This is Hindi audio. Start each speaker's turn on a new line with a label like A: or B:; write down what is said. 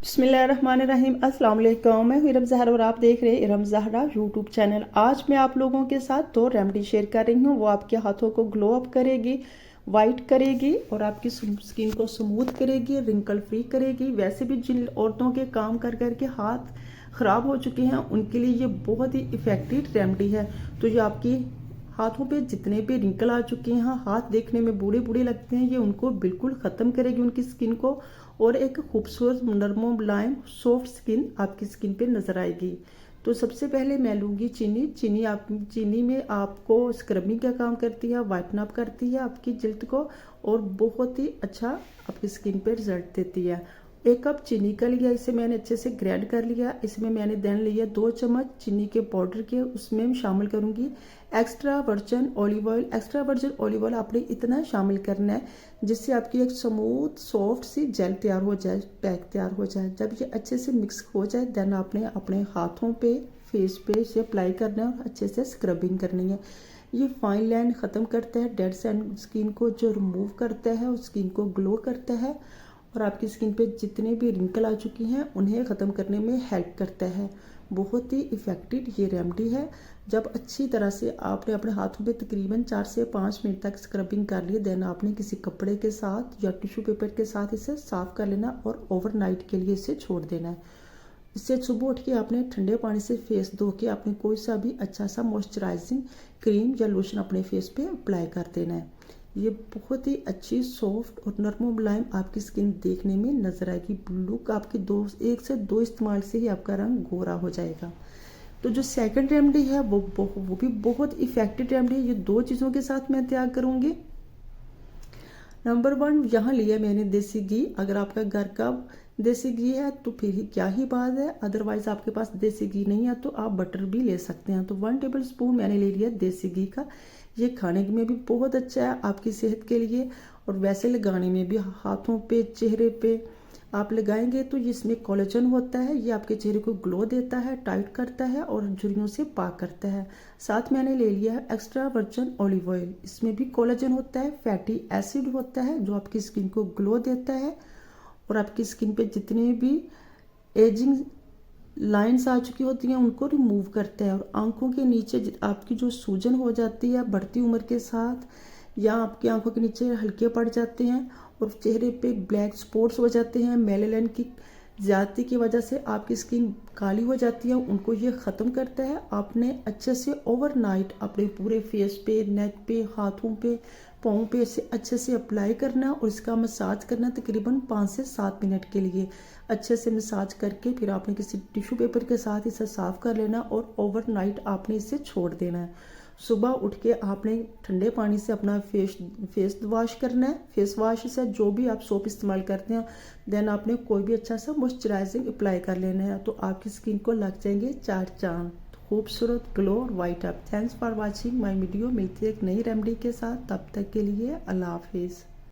A: बिस्मिल्लाहिर्रहमानिर्रहीम। अस्सलाम वालेकुम। मैं हूं इरम ज़हरा और आप देख रहे हैं इरम ज़हरा यूट्यूब चैनल। आज मैं आप लोगों के साथ 2 रेमेडी शेयर कर रही हूं। वो आपके हाथों को ग्लो अप करेगी, वाइट करेगी और आपकी स्किन को स्मूथ करेगी, रिंकल फ्री करेगी। वैसे भी जिन औरतों के काम कर कर के हाथ ख़राब हो चुके हैं उनके लिए ये बहुत ही इफ़ेक्टिव रेमेडी है। तो ये आपकी हाथों पे जितने भी रिंकल आ चुके हैं, हाथ देखने में बूढ़े बूढ़े लगते हैं, ये उनको बिल्कुल ख़त्म करेगी उनकी स्किन को और एक खूबसूरत नरमो मुलायम सॉफ्ट स्किन आपकी स्किन पे नज़र आएगी। तो सबसे पहले मैं लूँगी चीनी। चीनी में आपको स्क्रबिंग का काम करती है, वाइटन अप करती है आपकी जल्द को और बहुत ही अच्छा आपकी स्किन पे रिजल्ट देती है। 1 कप चीनी का लिया, इसे मैंने अच्छे से ग्राइंड कर लिया। इसमें मैंने देन लिया 2 चम्मच चीनी के पाउडर के। उसमें मैं शामिल करूँगी extra virgin olive oil. Extra virgin olive oil आपने इतना शामिल करना है जिससे आपकी एक स्मूथ सॉफ्ट सी जेल तैयार हो जाए, पैक तैयार हो जाए। जब ये अच्छे से मिक्स हो जाए देन आपने अपने हाथों पे, फेस पे इसे अप्लाई करना है और अच्छे से स्क्रबिंग करनी है। ये फाइन लाइन ख़त्म करता है, डेड स्किन को जो रिमूव करता है और स्किन को ग्लो करता है और आपकी स्किन पे जितने भी रिंकल आ चुकी हैं उन्हें ख़त्म करने में हेल्प करता है। बहुत ही इफ़ेक्टिव ये रेमेडी है। जब अच्छी तरह से आपने अपने हाथों पे तकरीबन 4 से 5 मिनट तक स्क्रबिंग कर ली, देन आपने किसी कपड़े के साथ या टिश्यू पेपर के साथ इसे साफ़ कर लेना और ओवरनाइट के लिए इसे छोड़ देना है। इससे सुबह उठ के आपने ठंडे पानी से फेस धो के आपने कोई सा भी अच्छा सा मॉइस्चराइजिंग क्रीम या लोशन अपने फेस पे अप्लाई कर देना है। ये बहुत ही अच्छी सॉफ्ट और नरम मुलायम आपकी स्किन देखने में नजर आएगी। लुक आपकी 1 से 2 इस्तेमाल से ही आपका रंग गोरा हो जाएगा। तो जो सेकंड रेमेडी है वो भी बहुत इफेक्टिव रेमेडी है। ये 2 चीज़ों के साथ मैं तैयार करूँगी। नंबर 1 यहाँ लिया मैंने देसी घी। अगर आपका घर का देसी घी है तो फिर ही क्या ही बात है, अदरवाइज आपके पास देसी घी नहीं है तो आप बटर भी ले सकते हैं। तो 1 टेबल स्पून मैंने ले लिया देसी घी का। ये खाने में भी बहुत अच्छा है आपकी सेहत के लिए और वैसे लगाने में भी, हाथों पे, चेहरे पे आप लगाएंगे तो इसमें कोलेजन होता है। ये आपके चेहरे को ग्लो देता है, टाइट करता है और झुर्रियों से पाक करता है। साथ मैंने ले लिया है एक्स्ट्रा वर्जिन ऑलिव ऑयल। इसमें भी कोलेजन होता है, फैटी एसिड होता है जो आपकी स्किन को ग्लो देता है और आपकी स्किन पे जितने भी एजिंग लाइंस आ चुकी होती हैं उनको रिमूव करता है और आंखों के नीचे आपकी जो सूजन हो जाती है बढ़ती उम्र के साथ या आपकी आंखों के नीचे हल्के पड़ जाते हैं और चेहरे पे ब्लैक स्पॉट्स हो जाते हैं, मेलानिन की ज़्यादती की वजह से आपकी स्किन काली हो जाती है, उनको ये ख़त्म करता है। आपने अच्छे से ओवरनाइट अपने पूरे फेस पे, नेक पे, हाथों पे, पाँव पे इसे अच्छे से अप्लाई करना और इसका मसाज करना तकरीबन 5 से 7 मिनट के लिए। अच्छे से मसाज करके फिर आपने किसी टिश्यू पेपर के साथ इसे साफ़ कर लेना और ओवरनाइट आपने इसे छोड़ देना है। सुबह उठ के आपने ठंडे पानी से अपना फेस वॉश करना है। फेस वॉश से जो भी आप सोप इस्तेमाल करते हैं देन आपने कोई भी अच्छा सा मॉइस्चराइजिंग अप्लाई कर लेना है तो आपकी स्किन को लग जाएंगे 4 चांद, खूबसूरत ग्लो और white up. Thanks for watching my video. मिलती है एक नई रेमेडी के साथ, तब तक के लिए अल्लाह हाफिज़।